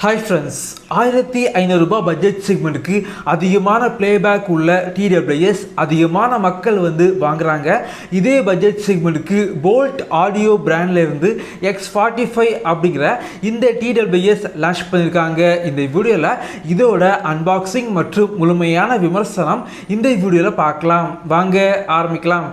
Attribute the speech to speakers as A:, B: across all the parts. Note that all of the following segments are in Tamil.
A: Hi friends, 1500 ரூபாய் பட்ஜெட் செக்மெண்ட்டுக்கு அதிகமான ப்ளேபேக் உள்ள TWS அதிகமான மக்கள் வந்து வாங்குறாங்க. இதே பட்ஜெட் செக்மெண்ட்டுக்கு போல்ட் ஆடியோ பிராண்ட்ல இருந்து X45 அப்படிங்கிற இந்த TWS லான்ச் பண்ணியிருக்காங்க. இந்த வீடியோவில் இதோட அன்பாக்சிங் மற்றும் முழுமையான விமர்சனம் இந்த வீடியோவில் பார்க்கலாம். வாங்க ஆரம்பிக்கலாம்.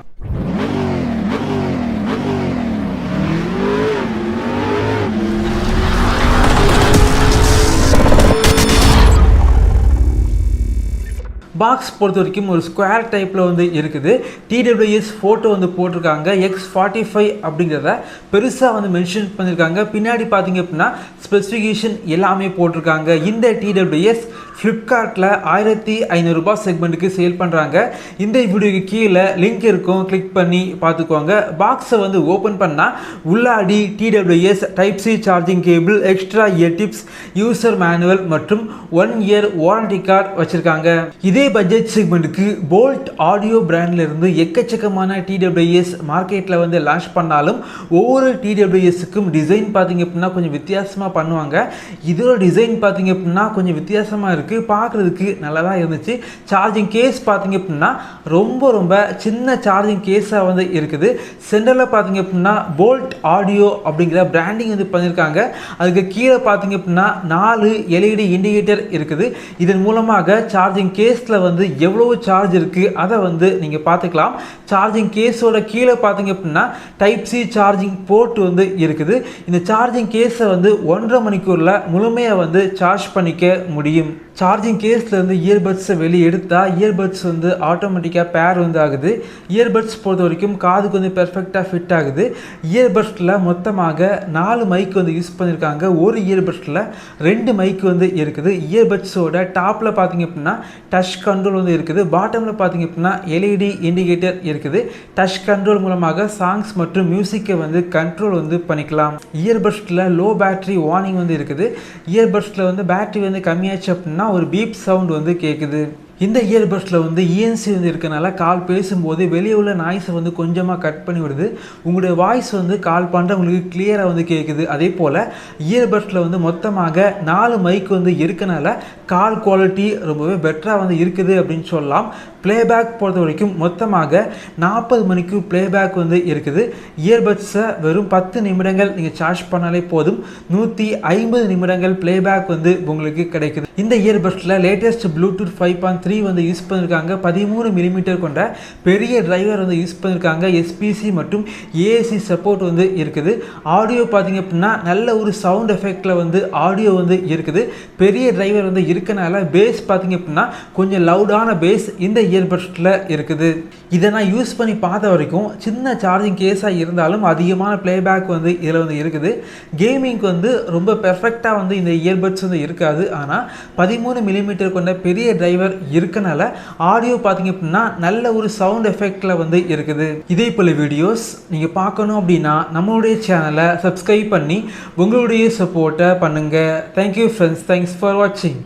A: பாக்ஸ் பொறுத்த வரைக்கும் ஒரு ஸ்கொயர் டைப்பில் வந்து இருக்குது. TWS ஃபோட்டோ வந்து போட்டிருக்காங்க. X45 அப்படிங்கிறத பெருசாக வந்து மென்ஷன் பண்ணியிருக்காங்க. பின்னாடி பார்த்தீங்க அப்படின்னா ஸ்பெசிஃபிகேஷன் எல்லாமே போட்டிருக்காங்க. இந்த TWS ஃப்ளிப்கார்ட்டில் 1500 ரூபாய் செக்மெண்ட்டுக்கு சேல் பண்ணுறாங்க. இந்த வீடியோக்கு கீழே லிங்க் இருக்கும், கிளிக் பண்ணி பார்த்துக்கோங்க. பாக்ஸை வந்து ஓப்பன் பண்ணால் உள்ளாடி TWS type C charging cable, extra year tips, user manual மற்றும் 1 இயர் வாரண்டி கார்டு வச்சுருக்காங்க. இதே பட்ஜெட் செக்மெண்ட்டுக்கு போல்ட் ஆடியோ பிராண்ட்ல இருந்து எக்கச்சக்கமான TWS மார்க்கெட்டில் வந்து லான்ச் பண்ணாலும் ஒவ்வொரு TWSக்கும் டிசைன் பார்த்தீங்க அப்படின்னா கொஞ்சம் வித்தியாசமாக பண்ணுவாங்க. இதோட டிசைன் பார்த்தீங்க அப்படின்னா கொஞ்சம் வித்தியாசமாக இருக்குது, பார்க்குறதுக்கு நல்லா தான் இருந்துச்சு. சார்ஜிங் கேஸ் பார்த்தீங்க அப்படின்னா ரொம்ப சின்ன சார்ஜிங் கேஸாக வந்து இருக்குது. சென்டரில் பார்த்தீங்க அப்படின்னா போல்ட் ஆடியோ அப்படிங்கிற பிராண்டிங் வந்து பண்ணியிருக்காங்க. அதுக்கு கீழே பார்த்தீங்க அப்படின்னா 4 LED இண்டிகேட்டர் இருக்குது. இதன் மூலமாக சார்ஜிங் கேஸில் வந்து எவ்வளவு சார்ஜ் இருக்குது அதை வந்து நீங்கள் பார்த்துக்கலாம். சார்ஜிங் கேஸோட கீழே பார்த்தீங்க அப்படின்னா டைப் சி சார்ஜிங் போர்ட் வந்து இருக்குது. இந்த சார்ஜிங் கேஸை வந்து 1.5 மணிக்கூரில் முழுமையாக வந்து சார்ஜ் பண்ணிக்க முடியும். சார்ஜிங் கேஸ்லேருந்து இயர்பட்ஸை வெளியே எடுத்தால் இயர்பட்ஸ் வந்து ஆட்டோமேட்டிக்காக பேர் வந்து ஆகுது. இயர்பட்ஸ் பொறுத்த வரைக்கும் காதுக்கு வந்து பெர்ஃபெக்டாக ஃபிட் ஆகுது. இயர்பட்ஸில் மொத்தமாக 4 மைக் வந்து யூஸ் பண்ணியிருக்காங்க. ஒரு இயர்பட்ஸில் 2 மைக் வந்து இருக்குது. இயர்பட்ஸோட டாப்பில் பார்த்தீங்க அப்படின்னா டச் கண்ட்ரோல் வந்து இருக்குது. பாட்டமில் பார்த்தீங்க அப்படின்னா LED இண்டிகேட்டர் இருக்குது. டச் கண்ட்ரோல் மூலமாக சாங்ஸ் மற்றும் மியூசிக்கை வந்து கண்ட்ரோல் வந்து பண்ணிக்கலாம். இயர்பட்ஸில் லோ பேட்டரி வார்னிங் வந்து இருக்குது. இயர்பட்ஸில் வந்து பேட்டரி வந்து கம்மியாச்சு அப்படின்னா ஒரு பீப் சவுண்ட் வந்து கேட்குது. இந்த இயர்பட்ஸில் வந்து ENC வந்து இருக்கனால கால் பேசும்போது வெளியே உள்ள நாய்ஸை வந்து கொஞ்சமாக கட் பண்ணி விடுது. உங்களுடைய வாய்ஸ் வந்து கால் பண்ணுற உங்களுக்கு கிளியராக வந்து கேட்குது. அதே போல் இயர்பட்ஸில் வந்து மொத்தமாக 4 மைக் வந்து இருக்கனால கால் குவாலிட்டி ரொம்பவே பெட்டராக வந்து இருக்குது அப்படின்னு சொல்லலாம். ப்ளேபேக் பொறுத்த வரைக்கும் மொத்தமாக 40 மணிக்கு ப்ளேபேக் வந்து இருக்குது. இயர்பட்ஸை வெறும் 10 நிமிடங்கள் நீங்கள் சார்ஜ் பண்ணாலே போதும் 150 நிமிடங்கள் ப்ளேபேக் வந்து உங்களுக்கு கிடைக்குது. இந்த இயர்பட்ஸில் லேட்டஸ்ட் ப்ளூடூத் 5.3 வந்து யூஸ் பண்ணியிருக்காங்க. 13 மில்லிமீட்டர் கொண்ட பெரிய டிரைவர் வந்து யூஸ் பண்ணியிருக்காங்க. SPC மற்றும் AAC சப்போர்ட் வந்து இருக்குது. ஆடியோ பார்த்தீங்க அப்படின்னா நல்ல ஒரு சவுண்ட் எஃபெக்டில் வந்து ஆடியோ வந்து இருக்குது. பெரிய டிரைவர் வந்து இருக்கனால பேஸ் பார்த்தீங்க அப்படின்னா கொஞ்சம் லவுடான பேஸ் இந்த இயர்பட்ஸில் இருக்குது. இதை நான் யூஸ் பண்ணி பார்த்த வரைக்கும் சின்ன சார்ஜிங் கேஸாக இருந்தாலும் அதிகமான ப்ளேபேக் வந்து இதில் வந்து இருக்குது. கேமிங்க்கு வந்து ரொம்ப பெர்ஃபெக்டாக வந்து இந்த இயர்பட்ஸ் வந்து இருக்காது. ஆனால் 13 மில்லிமீட்டர் கொண்ட பெரிய டிரைவர் இருக்கனால ஆடியோ பார்த்தீங்க அப்படின்னா நல்ல ஒரு சவுண்ட் எஃபெக்டில் வந்து இருக்குது. இதே போல் வீடியோஸ் நீங்கள் பார்க்கணும் அப்படின்னா நம்மளுடைய சேனலை சப்ஸ்கிரைப் பண்ணி உங்களுடைய சப்போர்ட்டை பண்ணுங்கள். தேங்க்யூ ஃப்ரெண்ட்ஸ், தேங்க்ஸ் ஃபார் வாட்சிங்.